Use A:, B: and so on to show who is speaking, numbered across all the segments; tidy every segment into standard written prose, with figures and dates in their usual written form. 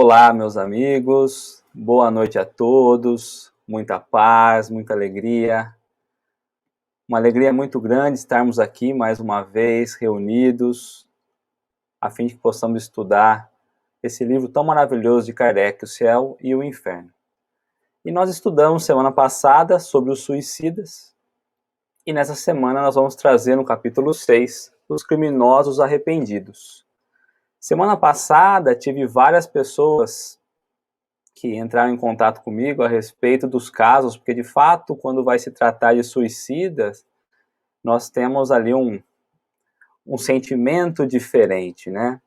A: Olá, meus amigos, boa noite a todos, muita paz, muita alegria. Uma alegria muito grande estarmos aqui mais uma vez reunidos, a fim de que possamos estudar esse livro tão maravilhoso de Kardec, O Céu e o Inferno. E nós estudamos semana passada sobre os suicidas, e nessa semana nós vamos trazer no capítulo 6, os criminosos arrependidos. Semana passada tive várias pessoas que entraram em contato comigo a respeito dos casos, porque de fato, quando vai se tratar de suicidas, nós temos ali um sentimento diferente, né?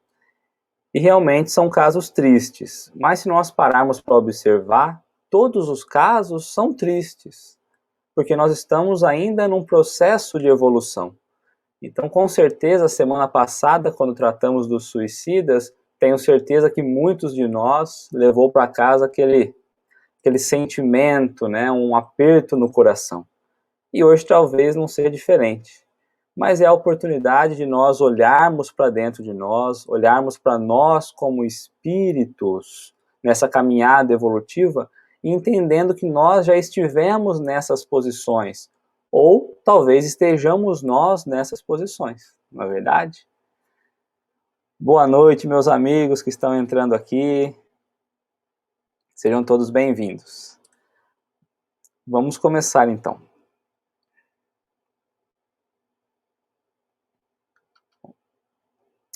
A: E realmente são casos tristes, mas se nós pararmos para observar, todos os casos são tristes, porque nós estamos ainda num processo de evolução. Então, com certeza, semana passada, quando tratamos dos suicidas, tenho certeza que muitos de nós levou para casa aquele sentimento, né, um aperto no coração. E hoje talvez não seja diferente. Mas é a oportunidade de nós olharmos para dentro de nós, olharmos para nós como espíritos nessa caminhada evolutiva, entendendo que nós já estivemos nessas posições, ou talvez estejamos nós nessas posições, não é verdade? Boa noite, meus amigos que estão entrando aqui. Sejam todos bem-vindos. Vamos começar então.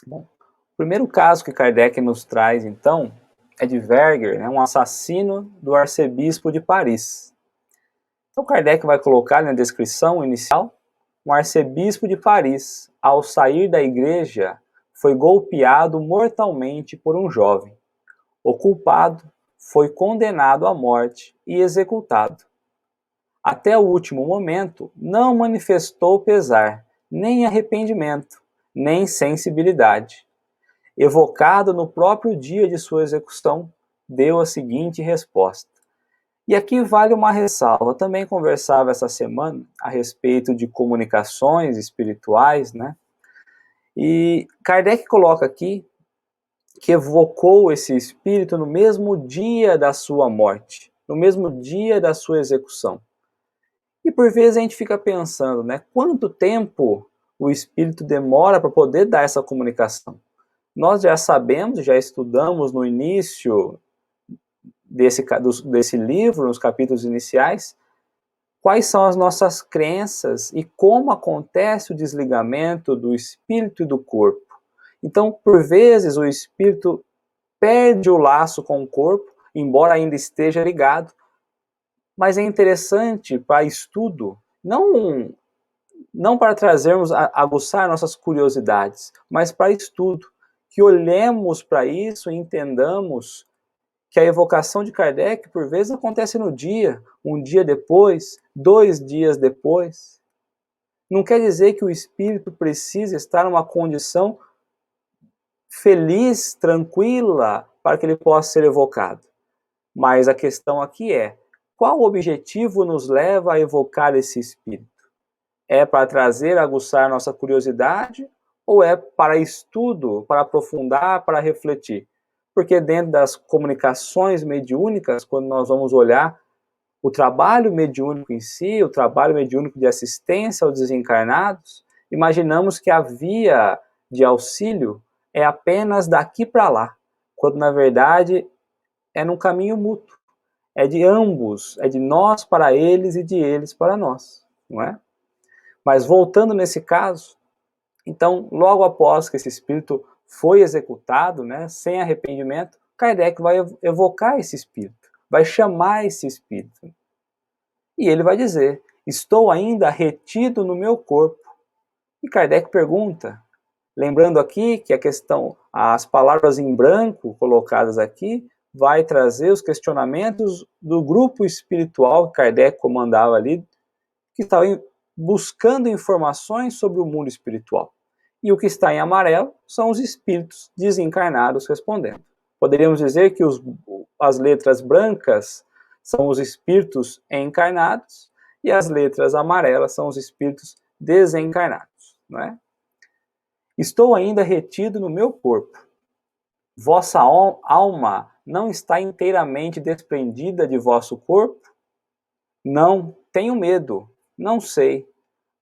A: Bom, o primeiro caso que Kardec nos traz então é de Verger, né, um assassino do arcebispo de Paris. Então Kardec vai colocar na descrição inicial: um arcebispo de Paris, ao sair da igreja, foi golpeado mortalmente por um jovem. O culpado foi condenado à morte e executado. Até o último momento, não manifestou pesar, nem arrependimento, nem sensibilidade. Evocado no próprio dia de sua execução, deu a seguinte resposta. E aqui vale uma ressalva. Eu também conversava essa semana a respeito de comunicações espirituais, né? E Kardec coloca aqui que evocou esse espírito no mesmo dia da sua morte, no mesmo dia da sua execução. E por vezes a gente fica pensando, né? Quanto tempo o espírito demora para poder dar essa comunicação? Nós já sabemos, já estudamos no início desse livro, nos capítulos iniciais, quais são as nossas crenças e como acontece o desligamento do espírito e do corpo. Então, por vezes, o espírito perde o laço com o corpo, embora ainda esteja ligado, mas é interessante para estudo, não para trazermos, aguçar nossas curiosidades, mas para estudo, que olhemos para isso e entendamos que a evocação de Kardec, por vezes, acontece no dia, um dia depois, 2 dias depois. Não quer dizer que o espírito precisa estar numa condição feliz, tranquila, para que ele possa ser evocado. Mas a questão aqui é, qual objetivo nos leva a evocar esse espírito? É para trazer, aguçar nossa curiosidade, ou é para estudo, para aprofundar, para refletir? Porque dentro das comunicações mediúnicas, quando nós vamos olhar o trabalho mediúnico em si, o trabalho mediúnico de assistência aos desencarnados, imaginamos que a via de auxílio é apenas daqui para lá, quando na verdade é num caminho mútuo. É de ambos, é de nós para eles e de eles para nós, não é? Mas voltando nesse caso, então, logo após que esse espírito foi executado, né, sem arrependimento, Kardec vai evocar esse espírito, vai chamar esse espírito. E ele vai dizer, estou ainda retido no meu corpo. E Kardec pergunta, lembrando aqui que a questão, as palavras em branco colocadas aqui, vai trazer os questionamentos do grupo espiritual que Kardec comandava ali, que estava buscando informações sobre o mundo espiritual. E o que está em amarelo são os espíritos desencarnados respondendo. Poderíamos dizer que as letras brancas são os espíritos encarnados e as letras amarelas são os espíritos desencarnados, não é? Estou ainda retido no meu corpo. Vossa alma não está inteiramente desprendida de vosso corpo? Não, tenho medo, não sei.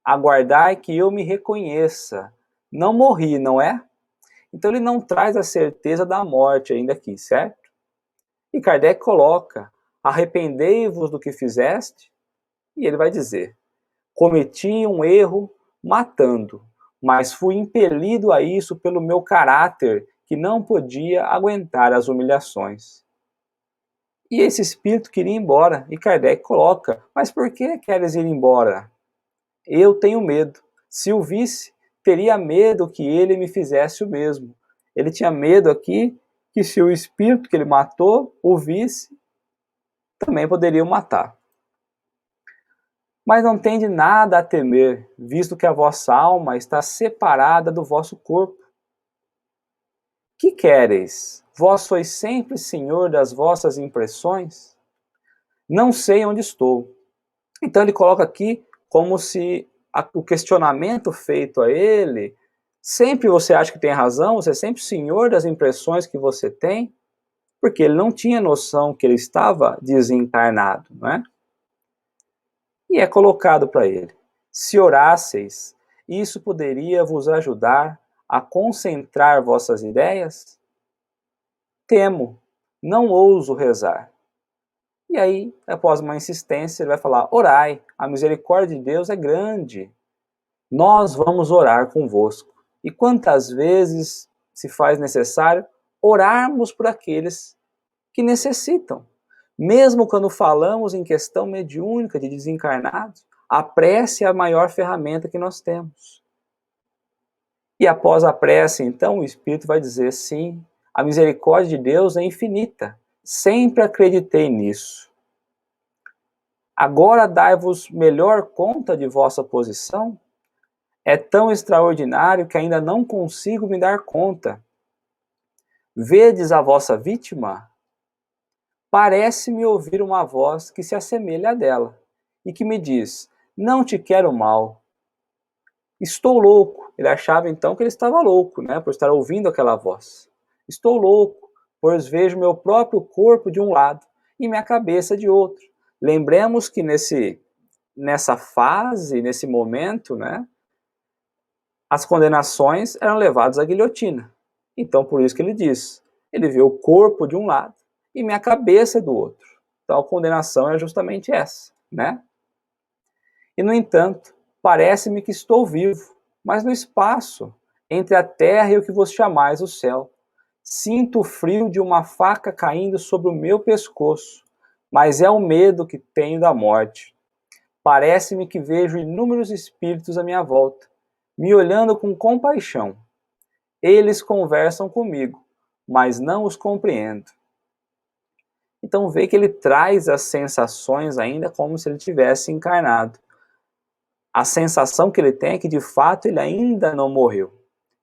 A: Aguardai que eu me reconheça. Não morri, não é? Então ele não traz a certeza da morte ainda aqui, certo? E Kardec coloca, arrependei-vos do que fizeste, e ele vai dizer, cometi um erro matando, mas fui impelido a isso pelo meu caráter, que não podia aguentar as humilhações. E esse espírito queria ir embora, e Kardec coloca, mas por que queres ir embora? Eu tenho medo. Se o visse, teria medo que ele me fizesse o mesmo. Ele tinha medo aqui que se o espírito que ele matou o visse, também poderia o matar. Mas não tende nada a temer, visto que a vossa alma está separada do vosso corpo. Que quereis? Vós sois sempre senhor das vossas impressões? Não sei onde estou. Então ele coloca aqui como se o questionamento feito a ele, sempre você acha que tem razão, você é sempre senhor das impressões que você tem, porque ele não tinha noção que ele estava desencarnado, não é? E é colocado para ele, se orasseis, isso poderia vos ajudar a concentrar vossas ideias? Temo, não ouso rezar. E aí, após uma insistência, ele vai falar, orai, a misericórdia de Deus é grande. Nós vamos orar convosco. E quantas vezes se faz necessário orarmos por aqueles que necessitam. Mesmo quando falamos em questão mediúnica de desencarnados, a prece é a maior ferramenta que nós temos. E após a prece, então, o Espírito vai dizer, sim, a misericórdia de Deus é infinita. Sempre acreditei nisso. Agora dai-vos melhor conta de vossa posição? É tão extraordinário que ainda não consigo me dar conta. Vedes a vossa vítima? Parece-me ouvir uma voz que se assemelha à dela, e que me diz, não te quero mal. Estou louco. Ele achava então que ele estava louco, né, por estar ouvindo aquela voz. Estou louco, pois vejo meu próprio corpo de um lado e minha cabeça de outro. Lembremos que nessa fase, nesse momento, né, as condenações eram levadas à guilhotina. Então, por isso que ele diz, ele vê o corpo de um lado e minha cabeça do outro. Então, a condenação é justamente essa, né? E, no entanto, parece-me que estou vivo, mas no espaço, entre a terra e o que vos chamais o céu. Sinto o frio de uma faca caindo sobre o meu pescoço, mas é o medo que tenho da morte. Parece-me que vejo inúmeros espíritos à minha volta, me olhando com compaixão. Eles conversam comigo, mas não os compreendo. Então vê que ele traz as sensações ainda como se ele tivesse encarnado. A sensação que ele tem é que de fato ele ainda não morreu.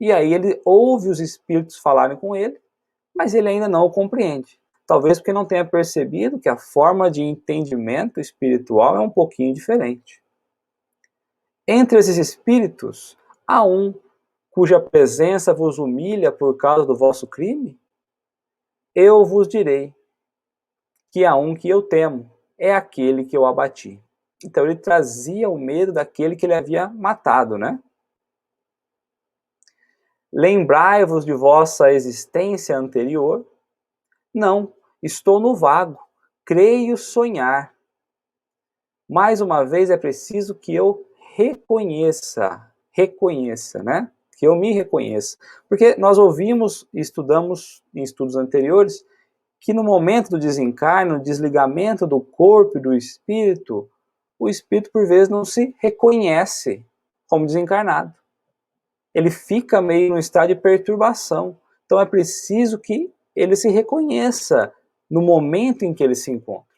A: E aí ele ouve os espíritos falarem com ele, mas ele ainda não o compreende. Talvez porque não tenha percebido que a forma de entendimento espiritual é um pouquinho diferente. Entre esses espíritos, há um cuja presença vos humilha por causa do vosso crime? Eu vos direi que há um que eu temo, é aquele que eu abati. Então ele trazia o medo daquele que ele havia matado, né? Lembrai-vos de vossa existência anterior? Não, estou no vago, creio sonhar. Mais uma vez é preciso que eu reconheça, né? Que eu me reconheça. Porque nós ouvimos e estudamos em estudos anteriores que no momento do desencarno, desligamento do corpo e do espírito, o espírito por vezes não se reconhece como desencarnado. Ele fica meio no estado de perturbação. Então é preciso que ele se reconheça no momento em que ele se encontra.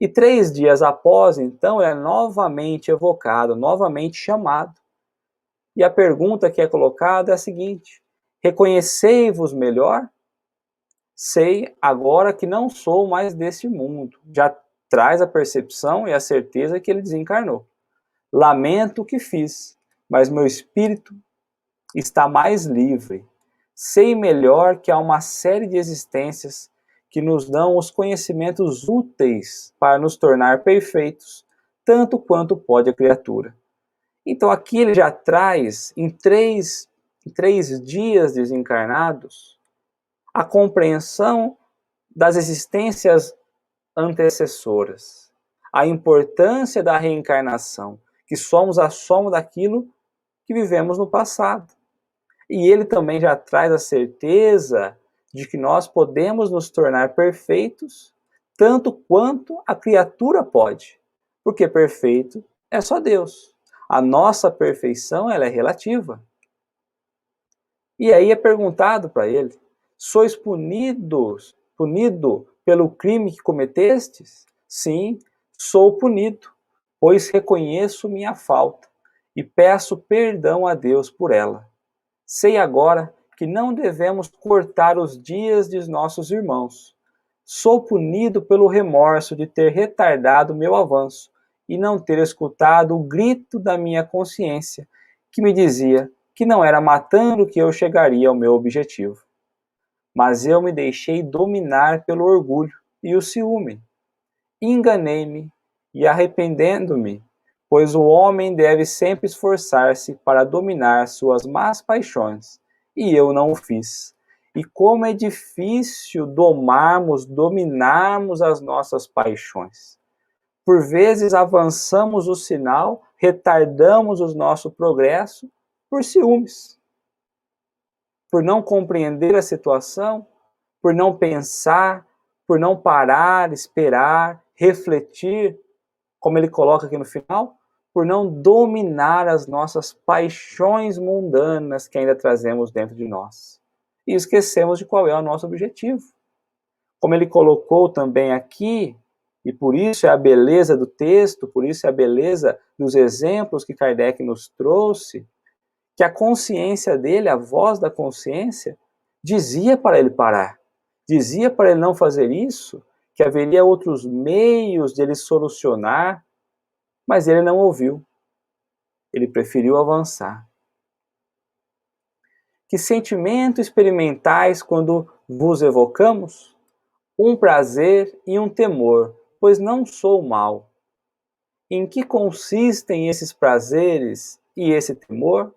A: E 3 dias após, então, é novamente evocado, novamente chamado. E a pergunta que é colocada é a seguinte: reconhecei-vos melhor? Sei agora que não sou mais deste mundo. Já traz a percepção e a certeza que ele desencarnou. Lamento o que fiz, mas meu espírito está mais livre. Sei melhor que há uma série de existências que nos dão os conhecimentos úteis para nos tornar perfeitos, tanto quanto pode a criatura. Então aqui ele já traz, em três dias desencarnados, a compreensão das existências antecessoras, a importância da reencarnação, que somos a soma daquilo que vivemos no passado. E ele também já traz a certeza de que nós podemos nos tornar perfeitos, tanto quanto a criatura pode, porque perfeito é só Deus. A nossa perfeição ela é relativa. E aí é perguntado para ele: sois punido pelo crime que cometestes? Sim, sou punido, pois reconheço minha falta e peço perdão a Deus por ela. Sei agora que não devemos cortar os dias de nossos irmãos. Sou punido pelo remorso de ter retardado meu avanço e não ter escutado o grito da minha consciência, que me dizia que não era matando que eu chegaria ao meu objetivo. Mas eu me deixei dominar pelo orgulho e o ciúme. Enganei-me e arrependendo-me, pois o homem deve sempre esforçar-se para dominar suas más paixões, e eu não o fiz. E como é difícil dominarmos as nossas paixões. Por vezes avançamos o sinal, retardamos o nosso progresso por ciúmes, por não compreender a situação, por não pensar, por não parar, esperar, refletir, como ele coloca aqui no final, por não dominar as nossas paixões mundanas que ainda trazemos dentro de nós. E esquecemos de qual é o nosso objetivo. Como ele colocou também aqui, e por isso é a beleza do texto, por isso é a beleza dos exemplos que Kardec nos trouxe, que a consciência dele, a voz da consciência, dizia para ele parar, dizia para ele não fazer isso, que haveria outros meios de ele solucionar, mas ele não ouviu. Ele preferiu avançar. Que sentimento experimentais quando vos evocamos? Um prazer e um temor, pois não sou mal. Em que consistem esses prazeres e esse temor?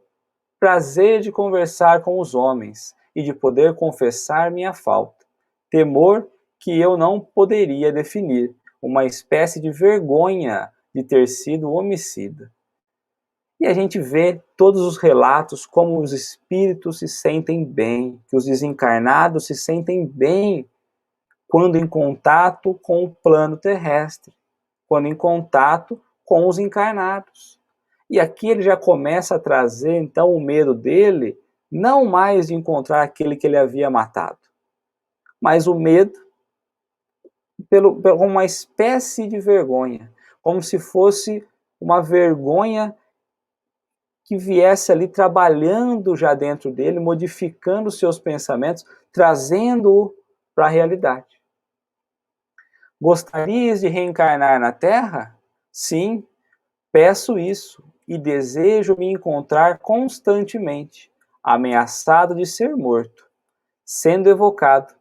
A: Prazer de conversar com os homens e de poder confessar minha falta. Temor que eu não poderia definir, uma espécie de vergonha de ter sido homicida. E a gente vê todos os relatos como os espíritos se sentem bem, que os desencarnados se sentem bem quando em contato com o plano terrestre, quando em contato com os encarnados. E aqui ele já começa a trazer, então, o medo dele, não mais de encontrar aquele que ele havia matado, mas o medo por uma espécie de vergonha, como se fosse uma vergonha que viesse ali trabalhando já dentro dele, modificando seus pensamentos, trazendo-o para a realidade. Gostarias de reencarnar na Terra? Sim, peço isso e desejo me encontrar constantemente, ameaçado de ser morto. Sendo evocado,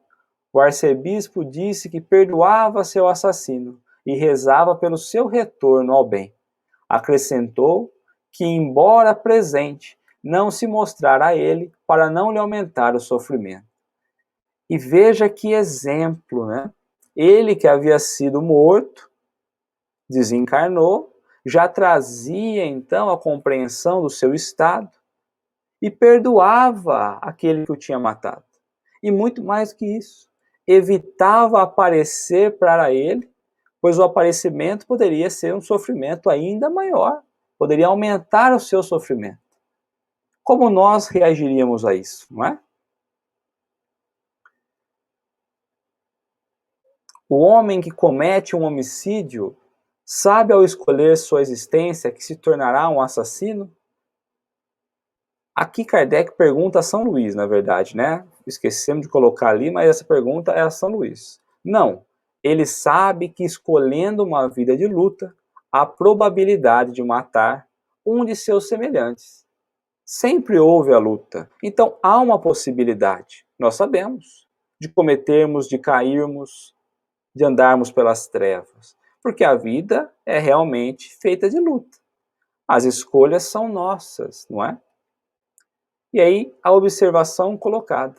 A: o arcebispo disse que perdoava seu assassino e rezava pelo seu retorno ao bem. Acrescentou que, embora presente, não se mostrar a ele para não lhe aumentar o sofrimento. E veja que exemplo, né? Ele que havia sido morto, desencarnou, já trazia então a compreensão do seu estado e perdoava aquele que o tinha matado. E muito mais que isso, evitava aparecer para ele, pois o aparecimento poderia ser um sofrimento ainda maior, poderia aumentar o seu sofrimento. Como nós reagiríamos a isso, não é? O homem que comete um homicídio sabe ao escolher sua existência que se tornará um assassino? Aqui Kardec pergunta a São Luís, na verdade, né? Esquecemos de colocar ali, mas essa pergunta é a São Luís. Não, ele sabe que escolhendo uma vida de luta, há probabilidade de matar um de seus semelhantes. Sempre houve a luta, então há uma possibilidade, nós sabemos. de cometermos, de cairmos, de andarmos pelas trevas. Porque a vida é realmente feita de luta. As escolhas são nossas, não é? E aí, a observação colocada.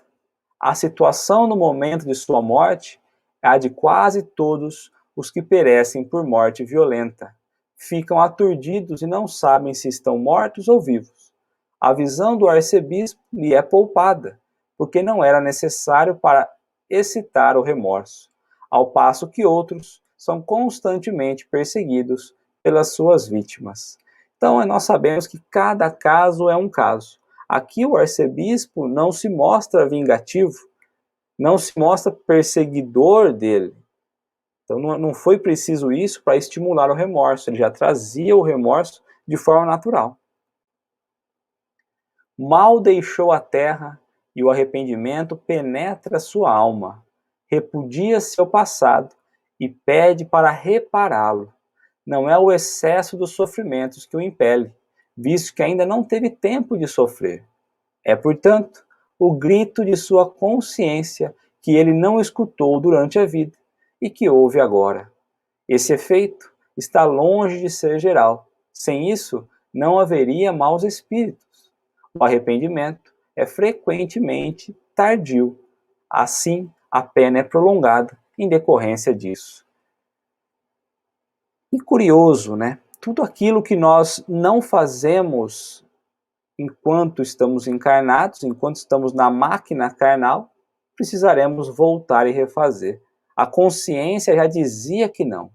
A: A situação no momento de sua morte é a de quase todos os que perecem por morte violenta. Ficam aturdidos e não sabem se estão mortos ou vivos. A visão do arcebispo lhe é poupada, porque não era necessário para excitar o remorso, ao passo que outros são constantemente perseguidos pelas suas vítimas. Então, nós sabemos que cada caso é um caso. Aqui o arcebispo não se mostra vingativo, não se mostra perseguidor dele. Então não foi preciso isso para estimular o remorso, ele já trazia o remorso de forma natural. Mal deixou a terra e o arrependimento penetra sua alma, repudia seu passado e pede para repará-lo. Não é o excesso dos sofrimentos que o impele, visto que ainda não teve tempo de sofrer. É, portanto, o grito de sua consciência que ele não escutou durante a vida e que ouve agora. Esse efeito está longe de ser geral. Sem isso, não haveria maus espíritos. O arrependimento é frequentemente tardio. Assim, a pena é prolongada em decorrência disso. E curioso, né? Tudo aquilo que nós não fazemos enquanto estamos encarnados, enquanto estamos na máquina carnal, precisaremos voltar e refazer. A consciência já dizia que não.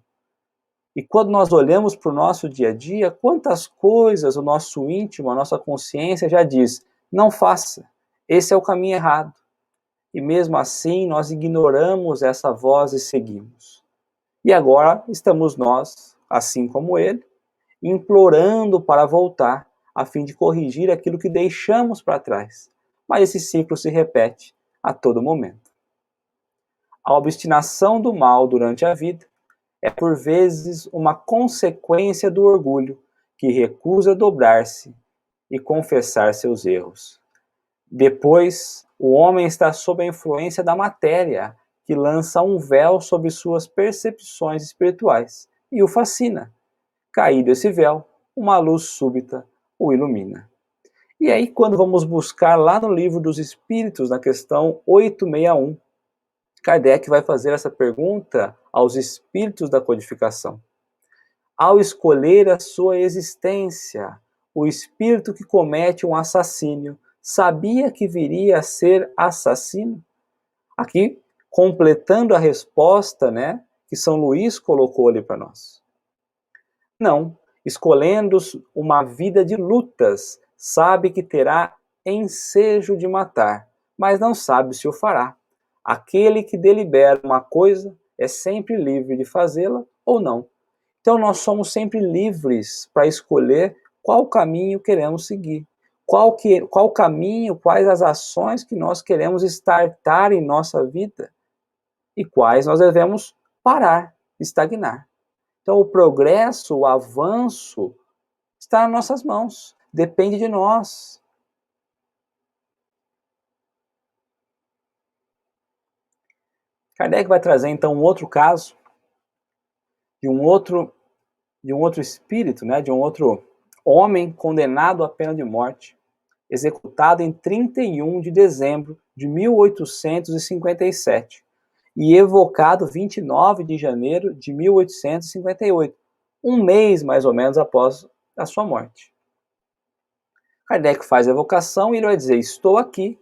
A: E quando nós olhamos para o nosso dia a dia, quantas coisas o nosso íntimo, a nossa consciência já diz, não faça, esse é o caminho errado. E mesmo assim nós ignoramos essa voz e seguimos. E agora estamos nós, assim como ele, implorando para voltar, a fim de corrigir aquilo que deixamos para trás. Mas esse ciclo se repete a todo momento. A obstinação do mal durante a vida é por vezes uma consequência do orgulho, que recusa dobrar-se e confessar seus erros. Depois, o homem está sob a influência da matéria, que lança um véu sobre suas percepções espirituais e o fascina. Caído esse véu, uma luz súbita o ilumina. E aí, quando vamos buscar lá no Livro dos Espíritos, na questão 861, Kardec vai fazer essa pergunta aos espíritos da codificação. Ao escolher a sua existência, o espírito que comete um assassínio sabia que viria a ser assassino? Aqui, completando a resposta, né, que São Luís colocou ali para nós. Não, escolhendo uma vida de lutas, sabe que terá ensejo de matar, mas não sabe se o fará. Aquele que delibera uma coisa é sempre livre de fazê-la ou não. Então nós somos sempre livres para escolher qual caminho queremos seguir. Qual caminho, quais as ações que nós queremos startar em nossa vida e quais nós devemos parar, estagnar. Então o progresso, o avanço está nas nossas mãos, depende de nós. Kardec vai trazer então um outro caso de um outro espírito, né, de um outro homem condenado à pena de morte, executado em 31 de dezembro de 1857 e evocado 29 de janeiro de 1858, um mês mais ou menos após a sua morte. Kardec faz a evocação e ele vai dizer, estou aqui.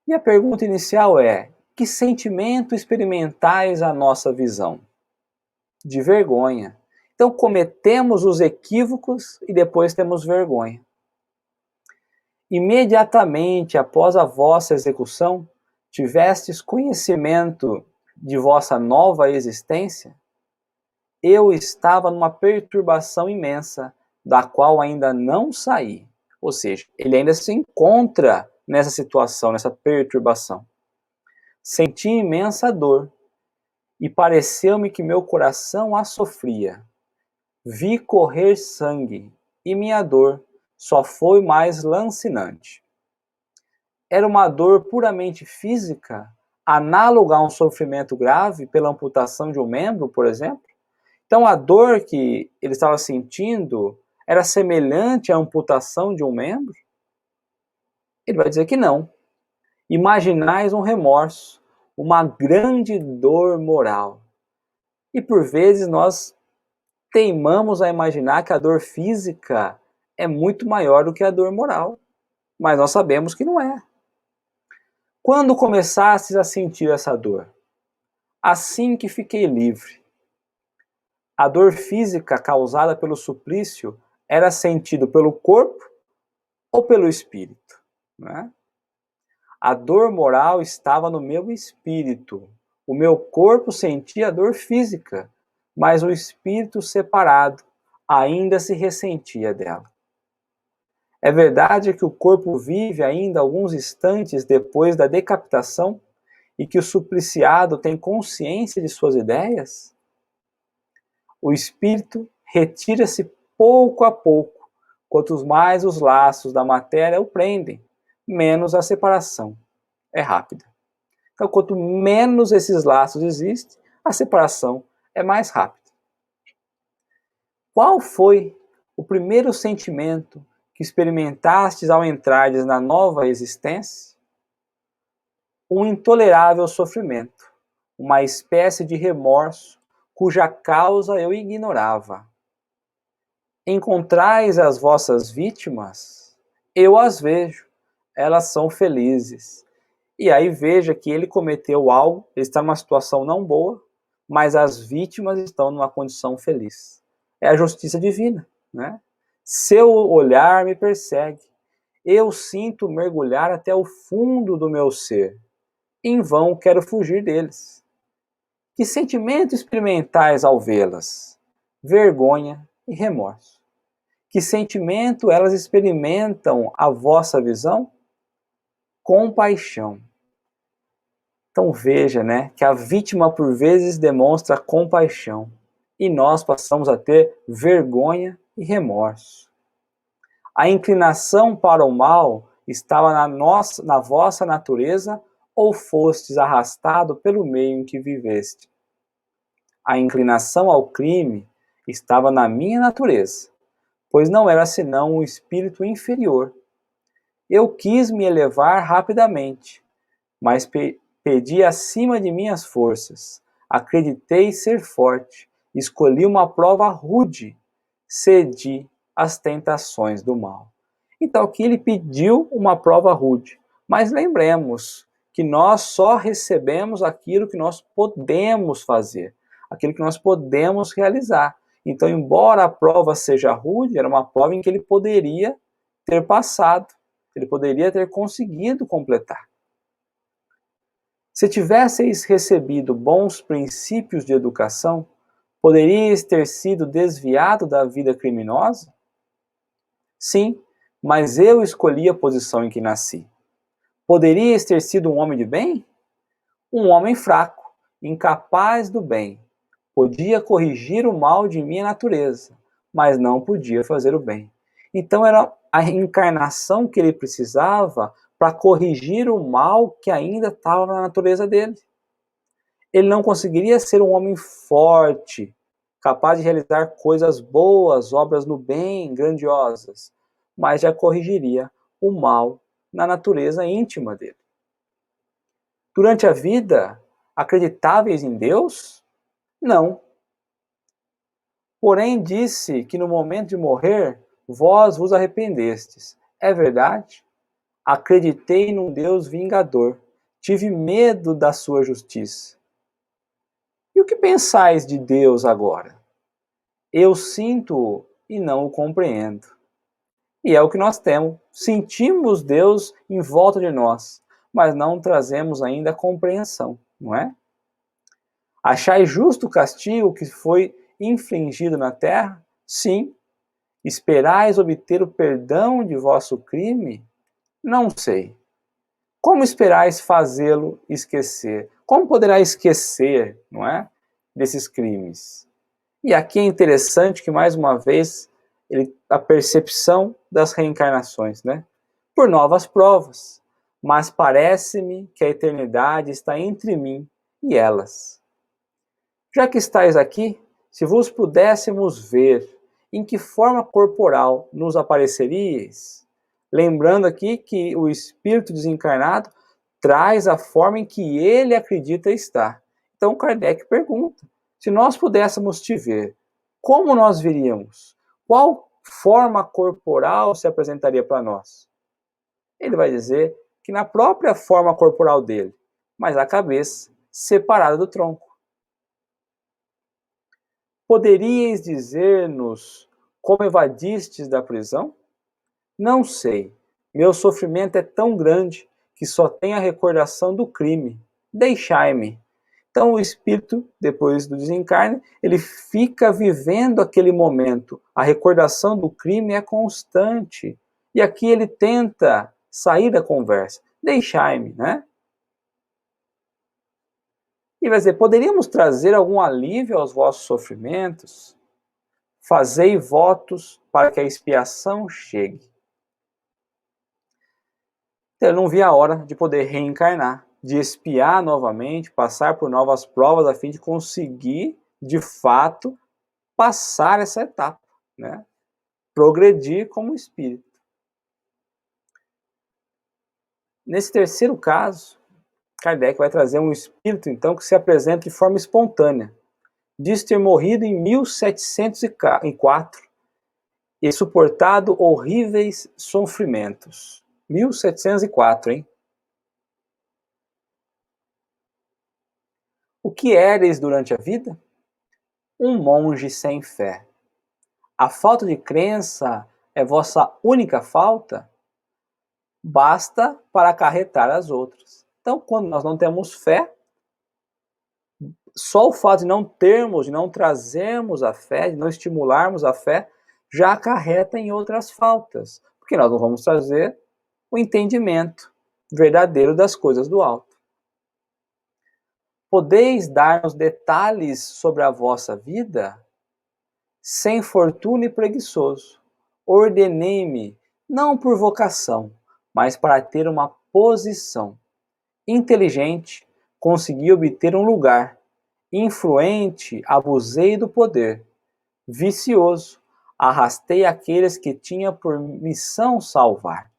A: E a pergunta inicial é, que sentimento experimentais a nossa visão? De vergonha. Então cometemos os equívocos e depois temos vergonha. Imediatamente após a vossa execução, tivestes conhecimento de vossa nova existência? Eu estava numa perturbação imensa, da qual ainda não saí. Ou seja, ele ainda se encontra nessa situação, nessa perturbação. Senti imensa dor, e pareceu-me que meu coração a sofria. Vi correr sangue, e minha dor só foi mais lancinante. Era uma dor puramente física, análoga a um sofrimento grave pela amputação de um membro, por exemplo? Então a dor que ele estava sentindo era semelhante à amputação de um membro? Ele vai dizer que não. Imaginais um remorso, uma grande dor moral. E por vezes nós teimamos a imaginar que a dor física é muito maior do que a dor moral. Mas nós sabemos que não é. Quando começastes a sentir essa dor? Assim que fiquei livre. A dor física causada pelo suplício era sentido pelo corpo ou pelo espírito, né? A dor moral estava no meu espírito. O meu corpo sentia a dor física, mas o espírito separado ainda se ressentia dela. É verdade que o corpo vive ainda alguns instantes depois da decapitação e que o supliciado tem consciência de suas ideias? O espírito retira-se pouco a pouco, quanto mais os laços da matéria o prendem, menos a separação é rápida. Então, quanto menos esses laços existem, a separação é mais rápida. Qual foi o primeiro sentimento que experimentastes ao entrardes na nova existência? Um intolerável sofrimento, uma espécie de remorso cuja causa eu ignorava. Encontrais as vossas vítimas? Eu as vejo, elas são felizes. E aí veja que ele cometeu algo, ele está numa situação não boa, mas as vítimas estão numa condição feliz. É a justiça divina, né? Seu olhar me persegue. Eu sinto mergulhar até o fundo do meu ser. Em vão quero fugir deles. Que sentimento experimentais ao vê-las? Vergonha e remorso. Que sentimento elas experimentam à vossa visão? Compaixão. Então veja, né, que a vítima por vezes demonstra compaixão e nós passamos a ter vergonha e remorso. A inclinação para o mal estava na vossa natureza ou fostes arrastado pelo meio em que viveste? A inclinação ao crime estava na minha natureza, pois não era senão um espírito inferior. Eu quis me elevar rapidamente, mas pedi acima de minhas forças. Acreditei ser forte, escolhi uma prova rude, cedi às tentações do mal. Então aqui ele pediu uma prova rude, mas lembremos que nós só recebemos aquilo que nós podemos fazer, aquilo que nós podemos realizar. Então, embora a prova seja rude, era uma prova em que ele poderia ter passado, ele poderia ter conseguido completar. Se tivesseis recebido bons princípios de educação, poderíeis ter sido desviado da vida criminosa? Sim, mas eu escolhi a posição em que nasci. Poderíeis ter sido um homem de bem? Um homem fraco, incapaz do bem. Podia corrigir o mal de minha natureza, mas não podia fazer o bem. Então era a encarnação que ele precisava para corrigir o mal que ainda estava na natureza dele. Ele não conseguiria ser um homem forte, capaz de realizar coisas boas, obras no bem, grandiosas, mas já corrigiria o mal na natureza íntima dele. Durante a vida, acreditáveis em Deus? Não. Porém disse que no momento de morrer, vós vos arrependestes. É verdade? Acreditei num Deus vingador. Tive medo da sua justiça. E o que pensais de Deus agora? Eu sinto-o e não o compreendo. E é o que nós temos. Sentimos Deus em volta de nós, mas não trazemos ainda a compreensão, não é? Achai justo o castigo que foi infligido na terra? Sim. Esperais obter o perdão de vosso crime? Não sei. Como esperais fazê-lo esquecer? Como poderá esquecer, não é, desses crimes? E aqui é interessante que, mais uma vez, a percepção das reencarnações, né? Por novas provas. mas parece-me que a eternidade está entre mim e elas. Já que estáis aqui, se vos pudéssemos ver, em que forma corporal nos apareceríeis? Lembrando aqui que o espírito desencarnado traz a forma em que ele acredita estar. Então Kardec pergunta, se nós pudéssemos te ver, como nós viríamos? Qual forma corporal se apresentaria para nós? Ele vai dizer que na própria forma corporal dele, mas a cabeça separada do tronco. Poderíeis dizer-nos como evadistes da prisão? Não sei. Meu sofrimento é tão grande que só tenho a recordação do crime. Deixai-me. Então o espírito, depois do desencarne, ele fica vivendo aquele momento. A recordação do crime é constante. E aqui ele tenta sair da conversa. Deixai-me, né? E vai dizer, poderíamos trazer algum alívio aos vossos sofrimentos? Fazei votos para que a expiação chegue. Então, ele não via a hora de poder reencarnar, de expiar novamente, passar por novas provas a fim de conseguir, de fato, passar essa etapa, né? Progredir como espírito. Nesse terceiro caso, Kardec vai trazer um espírito, então, que se apresenta de forma espontânea. Diz ter morrido em 1704 e suportado horríveis sofrimentos. 1704, hein? O que éreis durante a vida? Um monge sem fé. A falta de crença é vossa única falta? Basta para acarretar as outras. Então, quando nós não temos fé, só o fato de não termos, de não trazermos a fé, de não estimularmos a fé, já acarreta em outras faltas. Porque nós não vamos trazer o entendimento verdadeiro das coisas do alto. Podeis dar-nos detalhes sobre a vossa vida? Sem fortuna e preguiçoso, ordenei-me, não por vocação, mas para ter uma posição. Inteligente, consegui obter um lugar. Influente, abusei do poder. Vicioso, arrastei aqueles que tinha por missão salvar.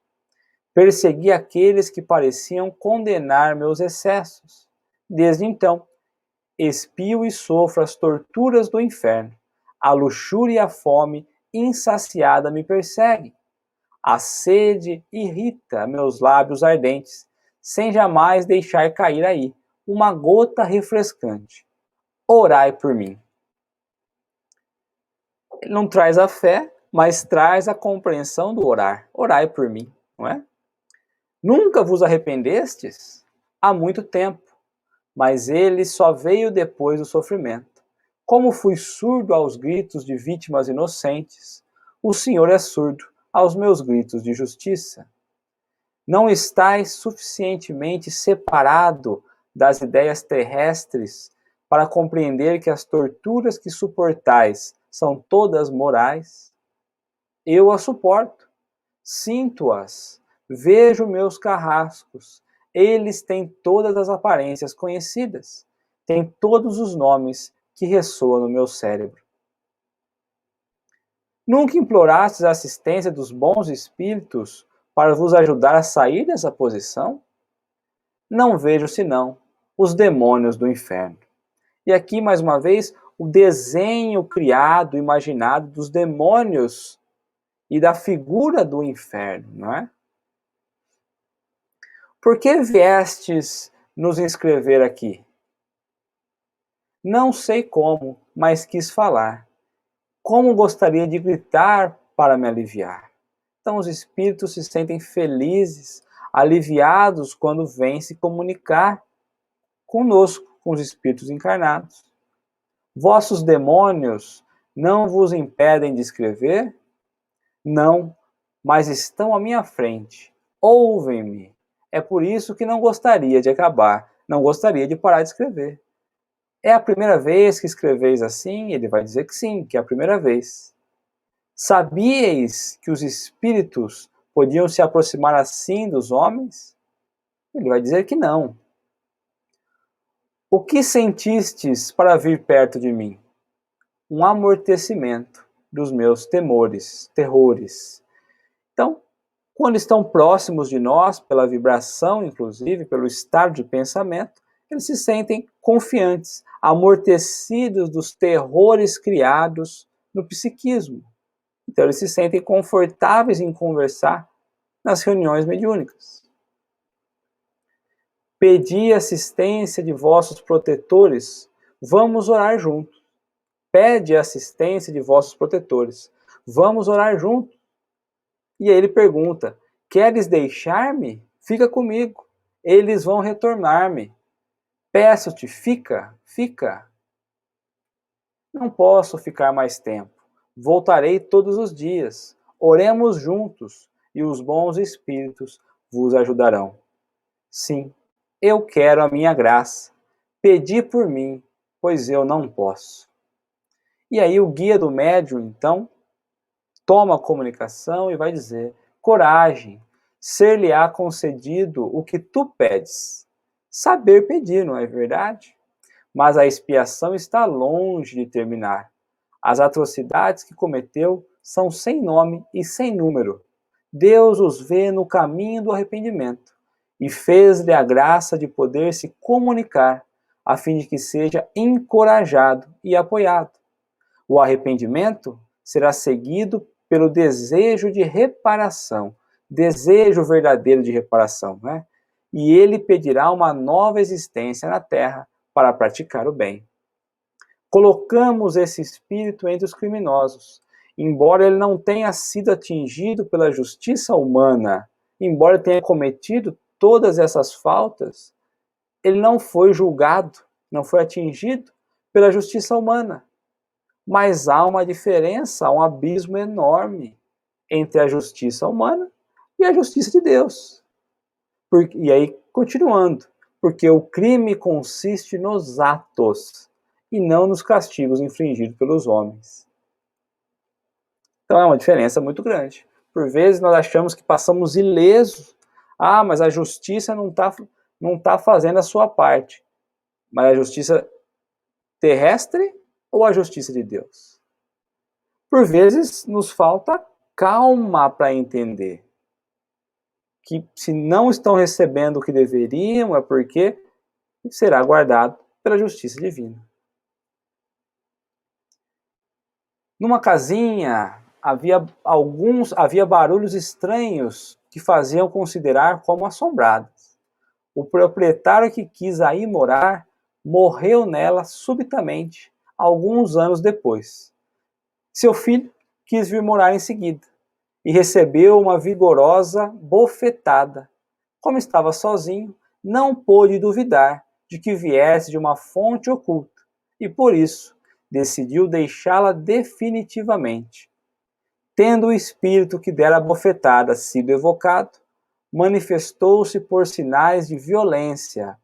A: Persegui aqueles que pareciam condenar meus excessos. Desde então, expio e sofro as torturas do inferno. A luxúria e a fome insaciada me perseguem. A sede irrita meus lábios ardentes, sem jamais deixar cair aí uma gota refrescante. Orai por mim. Ele não traz a fé, mas traz a compreensão do orar. Orai por mim, não é? Nunca vos arrependestes? Há muito tempo, mas ele só veio depois do sofrimento. Como fui surdo aos gritos de vítimas inocentes, o Senhor é surdo aos meus gritos de justiça. Não estais suficientemente separado das ideias terrestres para compreender que as torturas que suportais são todas morais? Eu as suporto, sinto-as, vejo meus carrascos, eles têm todas as aparências conhecidas, têm todos os nomes que ressoam no meu cérebro. Nunca implorastes a assistência dos bons espíritos para vos ajudar a sair dessa posição? Não vejo senão os demônios do inferno. E aqui, mais uma vez, o desenho criado, imaginado dos demônios e da figura do inferno, não é? Por que viestes nos inscrever aqui? Não sei como, mas quis falar. Como gostaria de gritar para me aliviar. Então os espíritos se sentem felizes, aliviados quando vêm se comunicar conosco, com os espíritos encarnados. Vossos demônios não vos impedem de escrever? Não, mas estão à minha frente. Ouvem-me. É por isso que não gostaria de acabar, não gostaria de parar de escrever. É a primeira vez que escreveis assim? Ele vai dizer que sim, que é a primeira vez. Sabíeis que os espíritos podiam se aproximar assim dos homens? Ele vai dizer que não. O que sentistes para vir perto de mim? Um amortecimento dos meus terrores. Então, quando estão próximos de nós, pela vibração, inclusive, pelo estado de pensamento, eles se sentem confiantes, amortecidos dos terrores criados no psiquismo. Então, eles se sentem confortáveis em conversar nas reuniões mediúnicas. Pedi assistência de vossos protetores, vamos orar juntos. Pede assistência de vossos protetores, vamos orar juntos. E aí ele pergunta, queres deixar-me? Fica comigo, eles vão retornar-me. Peço-te, fica. Não posso ficar mais tempo, voltarei todos os dias. Oremos juntos, e os bons espíritos vos ajudarão. Sim, eu quero a minha graça. Pedi por mim, pois eu não posso. E aí o guia do médium, então, toma a comunicação e vai dizer, coragem, ser-lhe-á concedido o que tu pedes. Saber pedir, não é verdade? Mas a expiação está longe de terminar. As atrocidades que cometeu são sem nome e sem número. Deus os vê no caminho do arrependimento e fez-lhe a graça de poder se comunicar, a fim de que seja encorajado e apoiado. O arrependimento será seguido pelo desejo de reparação, desejo verdadeiro de reparação, né? E ele pedirá uma nova existência na Terra para praticar o bem. Colocamos esse espírito entre os criminosos, embora ele não tenha sido atingido pela justiça humana, embora ele tenha cometido todas essas faltas, ele não foi julgado, não foi atingido pela justiça humana. Mas há uma diferença, há um abismo enorme entre a justiça humana e a justiça de Deus. E aí, continuando, porque o crime consiste nos atos e não nos castigos infligidos pelos homens. Então é uma diferença muito grande. Por vezes nós achamos que passamos ilesos. Ah, mas a justiça não tá fazendo a sua parte. Mas a justiça terrestre ou a justiça de Deus? Por vezes nos falta calma para entender que se não estão recebendo o que deveriam é porque será guardado pela justiça divina. Numa casinha havia barulhos estranhos que faziam considerar como assombrados. O proprietário que quis aí morar morreu nela subitamente, alguns anos depois. Seu filho quis vir morar em seguida e recebeu uma vigorosa bofetada. Como estava sozinho, não pôde duvidar de que viesse de uma fonte oculta e, por isso, decidiu deixá-la definitivamente. Tendo o espírito que dera a bofetada sido evocado, manifestou-se por sinais de violência.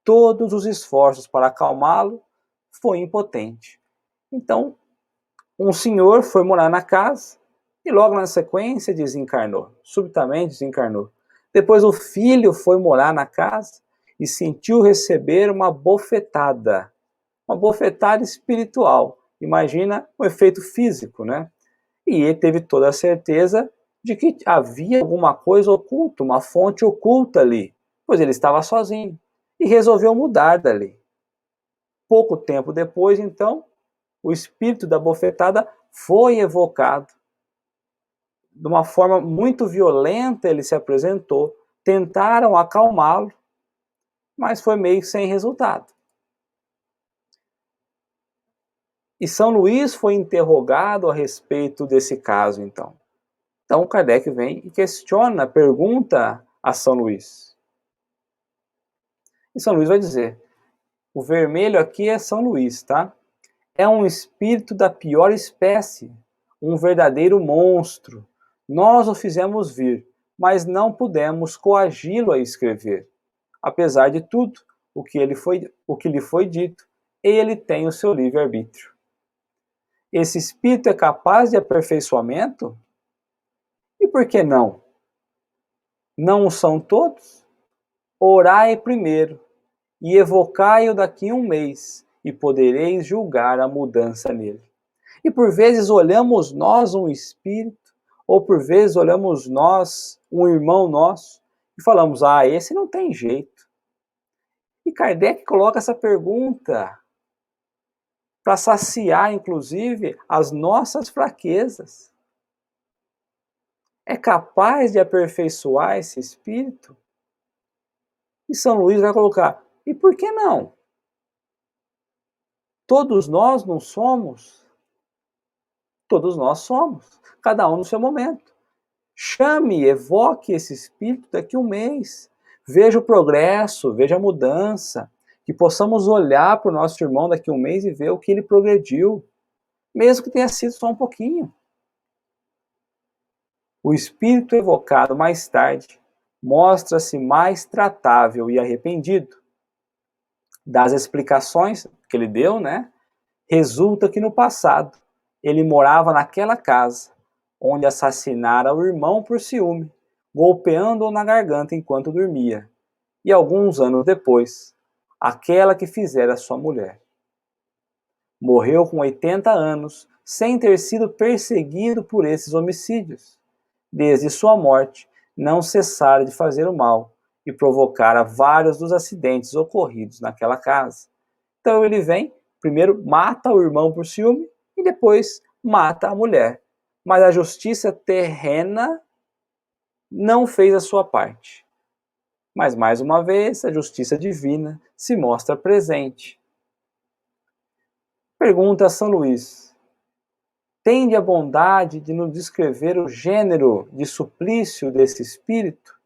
A: Todos os esforços para acalmá-lo foi impotente. Então, um senhor foi morar na casa e logo na sequência desencarnou, subitamente desencarnou. Depois o filho foi morar na casa e sentiu receber uma bofetada espiritual. Imagina o efeito físico, né? E ele teve toda a certeza de que havia alguma coisa oculta, uma fonte oculta ali, pois ele estava sozinho e resolveu mudar dali. Pouco tempo depois, então, o espírito da bofetada foi evocado. De uma forma muito violenta ele se apresentou, tentaram acalmá-lo, mas foi meio sem resultado. E São Luís foi interrogado a respeito desse caso, então. Então Kardec vem e questiona, pergunta a São Luís. E São Luís vai dizer, o vermelho aqui é São Luís, tá? É um espírito da pior espécie, um verdadeiro monstro. Nós o fizemos vir, mas não pudemos coagi-lo a escrever. Apesar de tudo, o que lhe foi dito, ele tem o seu livre-arbítrio. Esse espírito é capaz de aperfeiçoamento? E por que não? Não o são todos? Orai primeiro, e evocai-o daqui a um mês, e podereis julgar a mudança nele. E por vezes olhamos nós um espírito, ou por vezes olhamos nós um irmão nosso, e falamos, esse não tem jeito. E Kardec coloca essa pergunta para saciar, inclusive, as nossas fraquezas. É capaz de aperfeiçoar esse espírito? E São Luís vai colocar, e por que não? Todos nós não somos? Todos nós somos, cada um no seu momento. Chame, evoque esse espírito daqui a um mês. Veja o progresso, veja a mudança. Que possamos olhar para o nosso irmão daqui a um mês e ver o que ele progrediu, mesmo que tenha sido só um pouquinho. O espírito evocado mais tarde mostra-se mais tratável e arrependido. Das explicações que ele deu, resulta que no passado ele morava naquela casa onde assassinara o irmão por ciúme, golpeando-o na garganta enquanto dormia, e alguns anos depois, aquela que fizera sua mulher. Morreu com 80 anos, sem ter sido perseguido por esses homicídios. Desde sua morte, não cessara de fazer o mal e provocara vários dos acidentes ocorridos naquela casa. Então ele vem, primeiro mata o irmão por ciúme e depois mata a mulher. Mas a justiça terrena não fez a sua parte. Mas mais uma vez, a justiça divina se mostra presente. Pergunta a São Luís: tende a bondade de nos descrever o gênero de suplício desse espírito?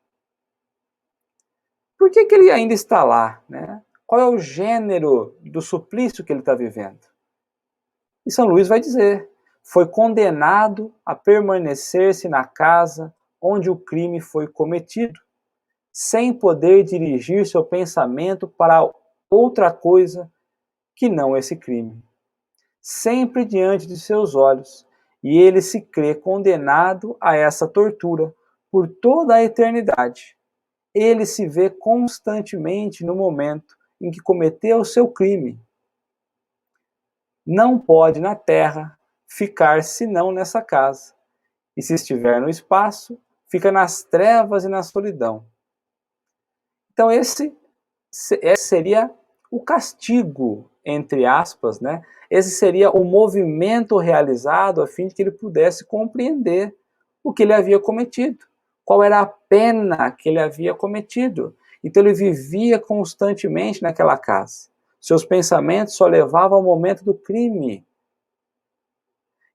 A: Por que ele ainda está lá, Qual é o gênero do suplício que ele está vivendo? E São Luís vai dizer, foi condenado a permanecer-se na casa onde o crime foi cometido, sem poder dirigir seu pensamento para outra coisa que não esse crime. Sempre diante de seus olhos, e ele se crê condenado a essa tortura por toda a eternidade. Ele se vê constantemente no momento em que cometeu o seu crime. Não pode na terra ficar senão nessa casa, e se estiver no espaço, fica nas trevas e na solidão. Então esse seria o castigo, entre aspas, Esse seria o movimento realizado a fim de que ele pudesse compreender o que ele havia cometido, qual era a pena que ele havia cometido. Então ele vivia constantemente naquela casa. Seus pensamentos só levavam ao momento do crime.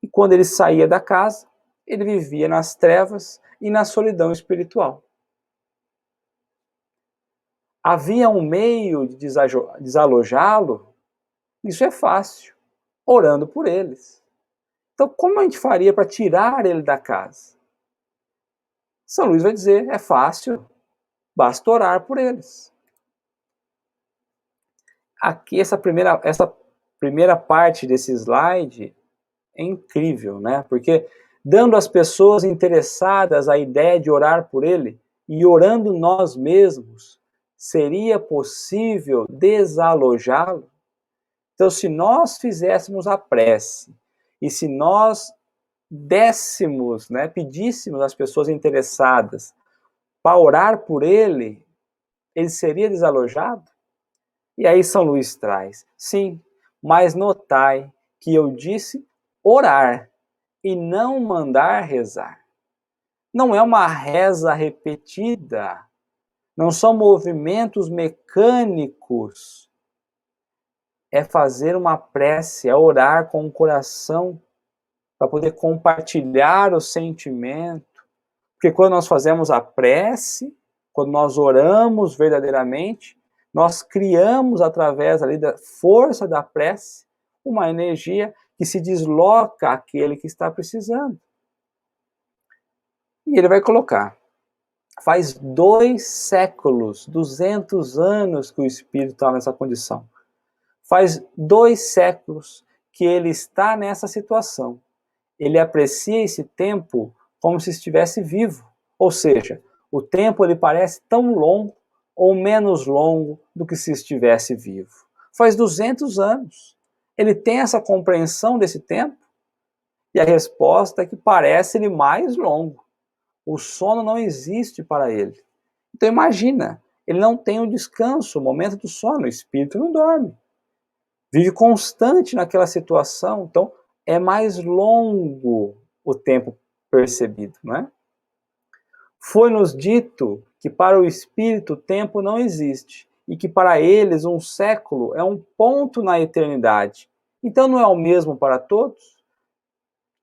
A: E quando ele saía da casa, ele vivia nas trevas e na solidão espiritual. Havia um meio de desalojá-lo? Isso é fácil, orando por eles. Então, como a gente faria para tirar ele da casa? São Luís vai dizer, é fácil, basta orar por eles. Aqui, essa primeira parte desse slide é incrível, Porque dando às pessoas interessadas a ideia de orar por ele e orando nós mesmos, seria possível desalojá-lo? Então, se nós fizéssemos a prece e se nós dessemos, pedíssemos às pessoas interessadas para orar por ele seria desalojado? E aí São Luís traz, sim, mas notai que eu disse orar e não mandar rezar. Não é uma reza repetida, não são movimentos mecânicos. É fazer uma prece, é orar com o coração, para poder compartilhar o sentimento. Porque quando nós fazemos a prece, quando nós oramos verdadeiramente, nós criamos através ali da força da prece uma energia que se desloca àquele que está precisando. E ele vai colocar, faz 2 séculos, 200 anos que o espírito está nessa condição. Faz 2 séculos que ele está nessa situação. Ele aprecia esse tempo como se estivesse vivo. Ou seja, o tempo ele parece tão longo ou menos longo do que se estivesse vivo? Faz 200 anos. Ele tem essa compreensão desse tempo? E a resposta é que parece-lhe mais longo. O sono não existe para ele. Então imagina, ele não tem o descanso, o momento do sono, o espírito não dorme. Vive constante naquela situação, então é mais longo o tempo percebido, não é? Foi-nos dito que para o espírito o tempo não existe e que para eles um século é um ponto na eternidade. Então não é o mesmo para todos?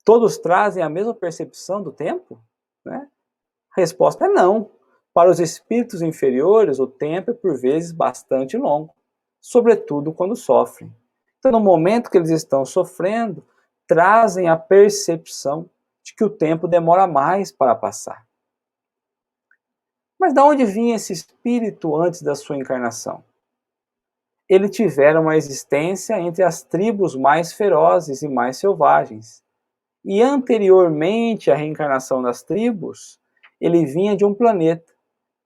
A: Todos trazem a mesma percepção do tempo? Né? A resposta é não. Para os espíritos inferiores, o tempo é por vezes bastante longo, sobretudo quando sofrem. Então, no momento que eles estão sofrendo, trazem a percepção de que o tempo demora mais para passar. Mas de onde vinha esse espírito antes da sua encarnação? Ele tivera uma existência entre as tribos mais ferozes e mais selvagens. E anteriormente à reencarnação das tribos, ele vinha de um planeta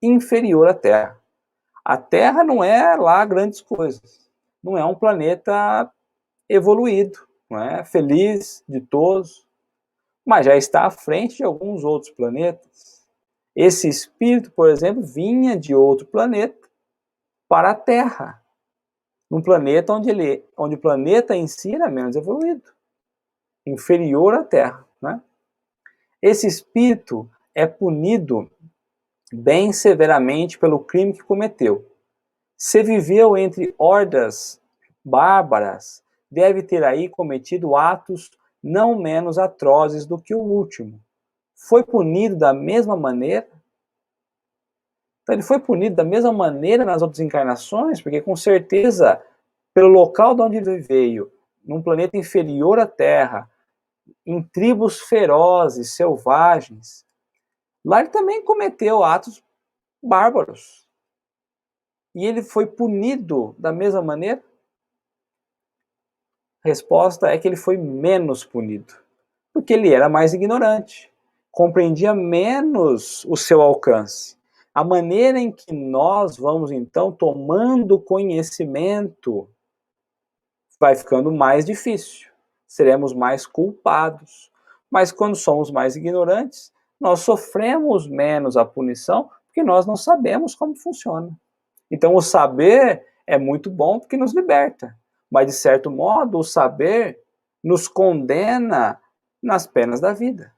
A: inferior à Terra. A Terra não é lá grandes coisas. Não é um planeta evoluído, não é feliz, ditoso, mas já está à frente de alguns outros planetas. Esse espírito, por exemplo, vinha de outro planeta para a Terra, num planeta onde o planeta em si era menos evoluído, inferior à Terra. Né? Esse espírito é punido bem severamente pelo crime que cometeu. Se viveu entre hordas bárbaras, deve ter aí cometido atos não menos atrozes do que o último. Foi punido da mesma maneira? Então ele foi punido da mesma maneira nas outras encarnações, porque com certeza, pelo local de onde ele veio, num planeta inferior à Terra, em tribos ferozes, selvagens, lá ele também cometeu atos bárbaros. E ele foi punido da mesma maneira? A resposta é que ele foi menos punido, porque ele era mais ignorante, compreendia menos o seu alcance. A maneira em que nós vamos, então, tomando conhecimento, vai ficando mais difícil. Seremos mais culpados. Mas quando somos mais ignorantes, nós sofremos menos a punição, porque nós não sabemos como funciona. Então, o saber é muito bom porque nos liberta. Mas, de certo modo, o saber nos condena nas penas da vida.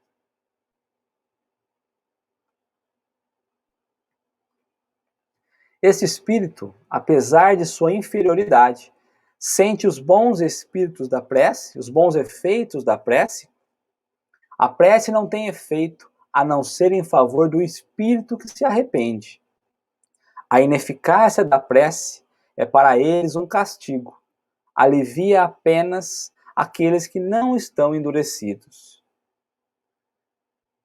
A: Esse espírito, apesar de sua inferioridade, sente os bons espíritos da prece, os bons efeitos da prece. A prece não tem efeito a não ser em favor do espírito que se arrepende. A ineficácia da prece é para eles um castigo. Alivia apenas aqueles que não estão endurecidos.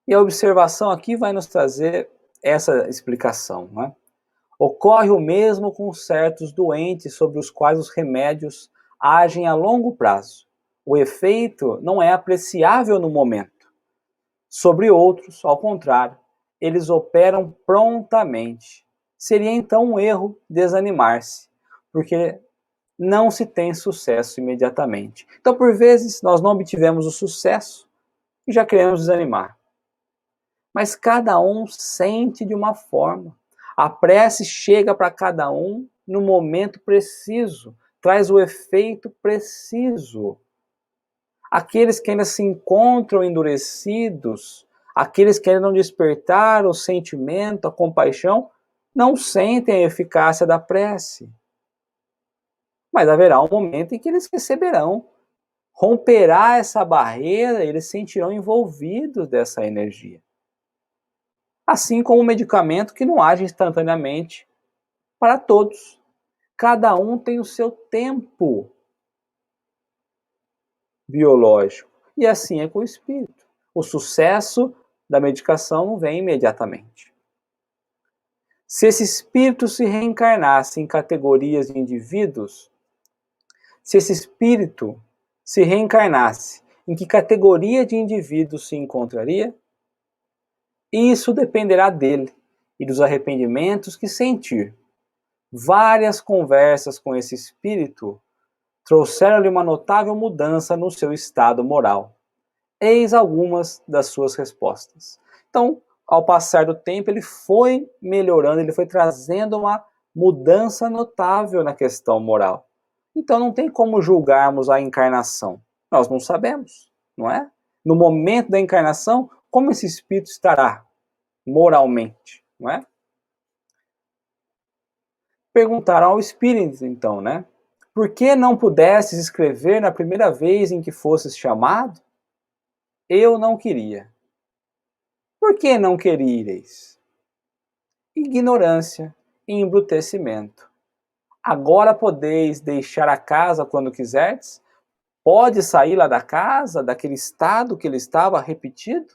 A: E a observação aqui vai nos trazer essa explicação. Não é? Ocorre o mesmo com certos doentes sobre os quais os remédios agem a longo prazo. O efeito não é apreciável no momento. Sobre outros, ao contrário, eles operam prontamente. Seria então um erro desanimar-se, porque não se tem sucesso imediatamente. Então, por vezes, nós não obtivemos o sucesso e já queremos desanimar. Mas cada um sente de uma forma. A prece chega para cada um no momento preciso, traz o efeito preciso. Aqueles que ainda se encontram endurecidos, aqueles que ainda não despertaram o sentimento, a compaixão, não sentem a eficácia da prece. Mas haverá um momento em que eles receberão. Romperá essa barreira, eles se sentirão envolvidos dessa energia. Assim como o medicamento que não age instantaneamente para todos. Cada um tem o seu tempo biológico. E assim é com o espírito. O sucesso da medicação não vem imediatamente. Se esse espírito se reencarnasse em categorias de indivíduos, se esse espírito se reencarnasse, em que categoria de indivíduos se encontraria? Isso dependerá dele e dos arrependimentos que sentir. Várias conversas com esse espírito trouxeram-lhe uma notável mudança no seu estado moral. Eis algumas das suas respostas. Então, ao passar do tempo, ele foi melhorando, ele foi trazendo uma mudança notável na questão moral. Então, não tem como julgarmos a encarnação. Nós não sabemos, não é? No momento da encarnação, como esse espírito estará moralmente, não é? Perguntaram ao espírito, então, né? Por que não pudesses escrever na primeira vez em que fosses chamado? Eu não queria. Por que não queríeis? Ignorância e embrutecimento. Agora podeis deixar a casa quando quiserdes? Pode sair lá da casa, daquele estado que ele estava repetido?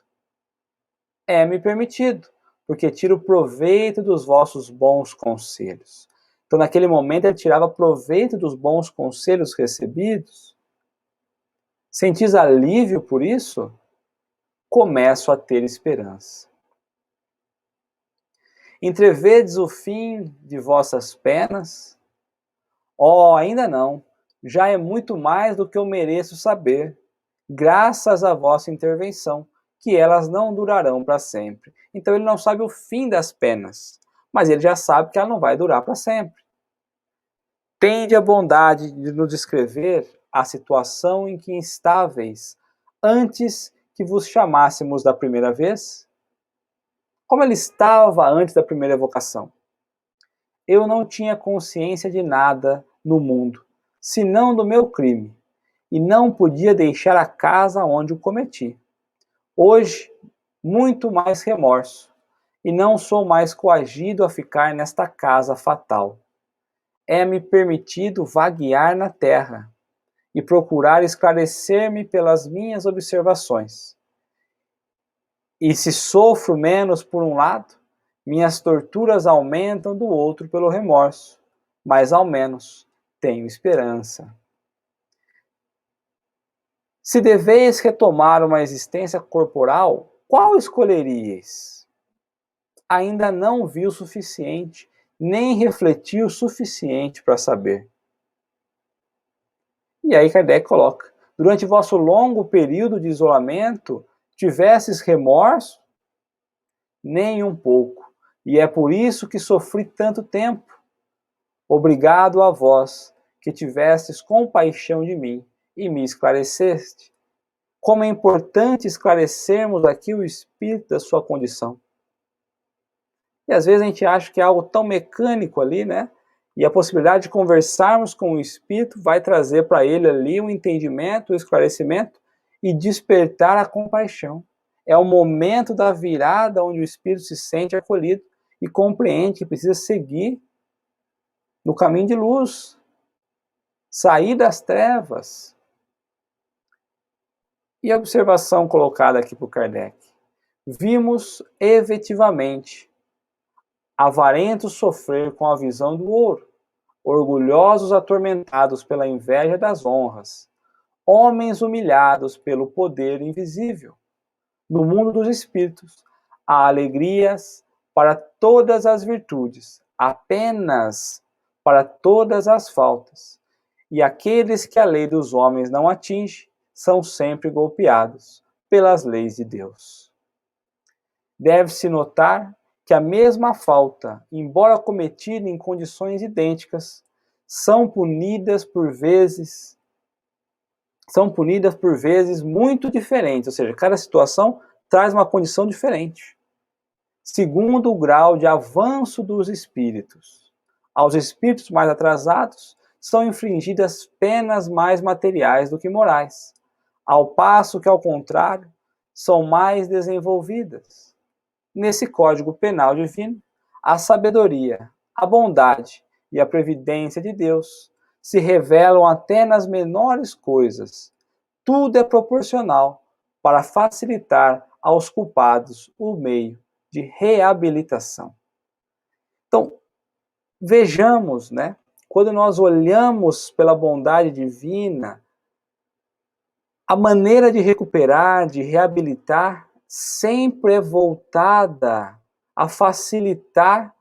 A: É-me permitido, porque tiro proveito dos vossos bons conselhos. Então, naquele momento, ele tirava proveito dos bons conselhos recebidos. Sentis alívio por isso? Começo a ter esperança. Entrevedes o fim de vossas penas? Oh, ainda não. Já é muito mais do que eu mereço saber, graças à vossa intervenção, que elas não durarão para sempre. Então ele não sabe o fim das penas, mas ele já sabe que ela não vai durar para sempre. Tende a bondade de nos descrever a situação em que estáveis antes que vos chamássemos da primeira vez? Como ele estava antes da primeira evocação? Eu não tinha consciência de nada no mundo, senão do meu crime, e não podia deixar a casa onde o cometi. Hoje, muito mais remorso, e não sou mais coagido a ficar nesta casa fatal. É-me permitido vaguear na terra e procurar esclarecer-me pelas minhas observações. E se sofro menos por um lado, minhas torturas aumentam do outro pelo remorso, mas ao menos tenho esperança. Se deveis retomar uma existência corporal, qual escolheríeis? Ainda não vi o suficiente, nem refleti o suficiente para saber. E aí Kardec coloca, durante vosso longo período de isolamento, tivesses remorso? Nem um pouco, e é por isso que sofri tanto tempo. Obrigado a vós, que tivestes compaixão de mim e me esclareceste. Como é importante esclarecermos aqui o espírito da sua condição. E às vezes a gente acha que é algo tão mecânico ali, né? E a possibilidade de conversarmos com o espírito vai trazer para ele ali um entendimento, um esclarecimento e despertar a compaixão. É o momento da virada onde o espírito se sente acolhido e compreende que precisa seguir no caminho de luz, sair das trevas. E a observação colocada aqui por Kardec. Vimos efetivamente avarentos sofrer com a visão do ouro, orgulhosos atormentados pela inveja das honras, homens humilhados pelo poder invisível. No mundo dos espíritos, há alegrias para todas as virtudes, apenas para todas as faltas. E aqueles que a lei dos homens não atinge, são sempre golpeados pelas leis de Deus. Deve-se notar que a mesma falta, embora cometida em condições idênticas, são punidas por vezes muito diferentes, ou seja, cada situação traz uma condição diferente, segundo o grau de avanço dos espíritos. Aos espíritos mais atrasados são infligidas penas mais materiais do que morais, ao passo que, ao contrário, são mais desenvolvidas. Nesse Código Penal Divino, a sabedoria, a bondade e a previdência de Deus se revelam até nas menores coisas. Tudo é proporcional para facilitar aos culpados o meio de reabilitação. Então, vejamos, né? Quando nós olhamos pela bondade divina, a maneira de recuperar, de reabilitar, sempre é voltada a facilitar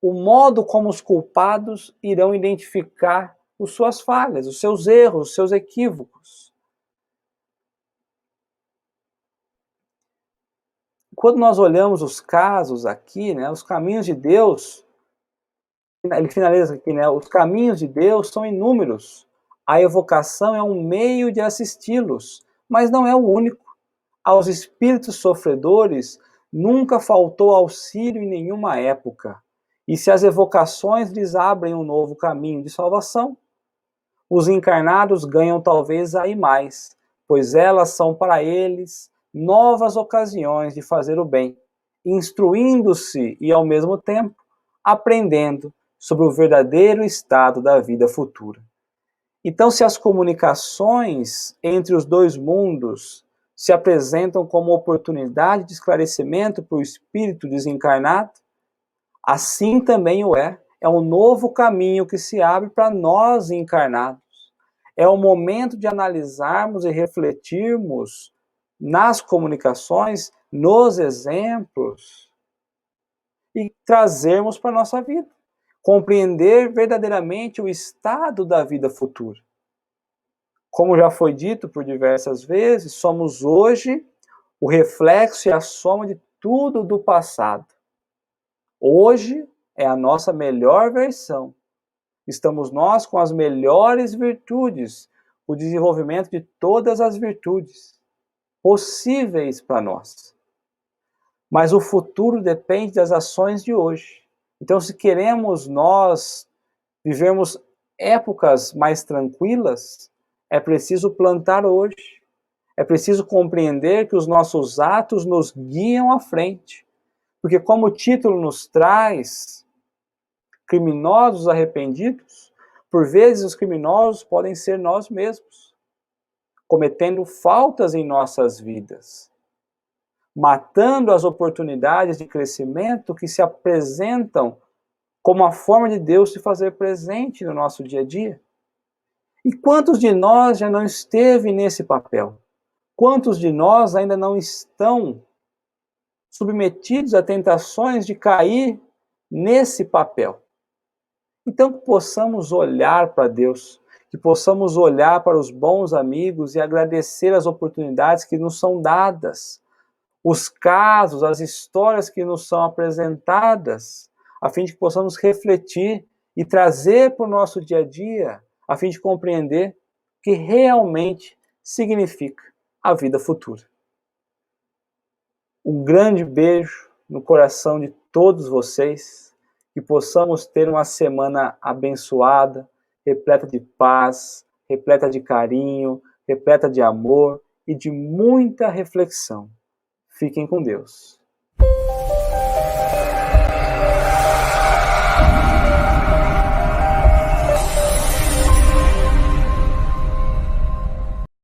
A: o modo como os culpados irão identificar as suas falhas, os seus erros, os seus equívocos. Quando nós olhamos os casos aqui, né, os caminhos de Deus, ele finaliza aqui, né, os caminhos de Deus são inúmeros. A evocação é um meio de assisti-los, mas não é o único. Aos espíritos sofredores nunca faltou auxílio em nenhuma época. E se as evocações lhes abrem um novo caminho de salvação, os encarnados ganham talvez aí mais, pois elas são para eles novas ocasiões de fazer o bem, instruindo-se e, ao mesmo tempo, aprendendo sobre o verdadeiro estado da vida futura. Então, se as comunicações entre os dois mundos se apresentam como oportunidade de esclarecimento para o espírito desencarnado, assim também o é. É um novo caminho que se abre para nós encarnados. É o momento de analisarmos e refletirmos nas comunicações, nos exemplos, e trazermos para a nossa vida. Compreender verdadeiramente o estado da vida futura. Como já foi dito por diversas vezes, somos hoje o reflexo e a soma de tudo do passado. Hoje é a nossa melhor versão. Estamos nós com as melhores virtudes, o desenvolvimento de todas as virtudes possíveis para nós. Mas o futuro depende das ações de hoje. Então, se queremos nós vivermos épocas mais tranquilas, é preciso plantar hoje. É preciso compreender que os nossos atos nos guiam à frente. Porque, como o título nos traz, criminosos arrependidos, por vezes os criminosos podem ser nós mesmos, cometendo faltas em nossas vidas, matando as oportunidades de crescimento que se apresentam como a forma de Deus se fazer presente no nosso dia a dia. E quantos de nós já não esteve nesse papel? Quantos de nós ainda não estão submetidos a tentações de cair nesse papel? Então, que possamos olhar para Deus, que possamos olhar para os bons amigos e agradecer as oportunidades que nos são dadas, os casos, as histórias que nos são apresentadas, a fim de que possamos refletir e trazer para o nosso dia a dia, a fim de compreender o que realmente significa a vida futura. Um grande beijo no coração de todos vocês, que possamos ter uma semana abençoada, repleta de paz, repleta de carinho, repleta de amor e de muita reflexão. Fiquem com Deus.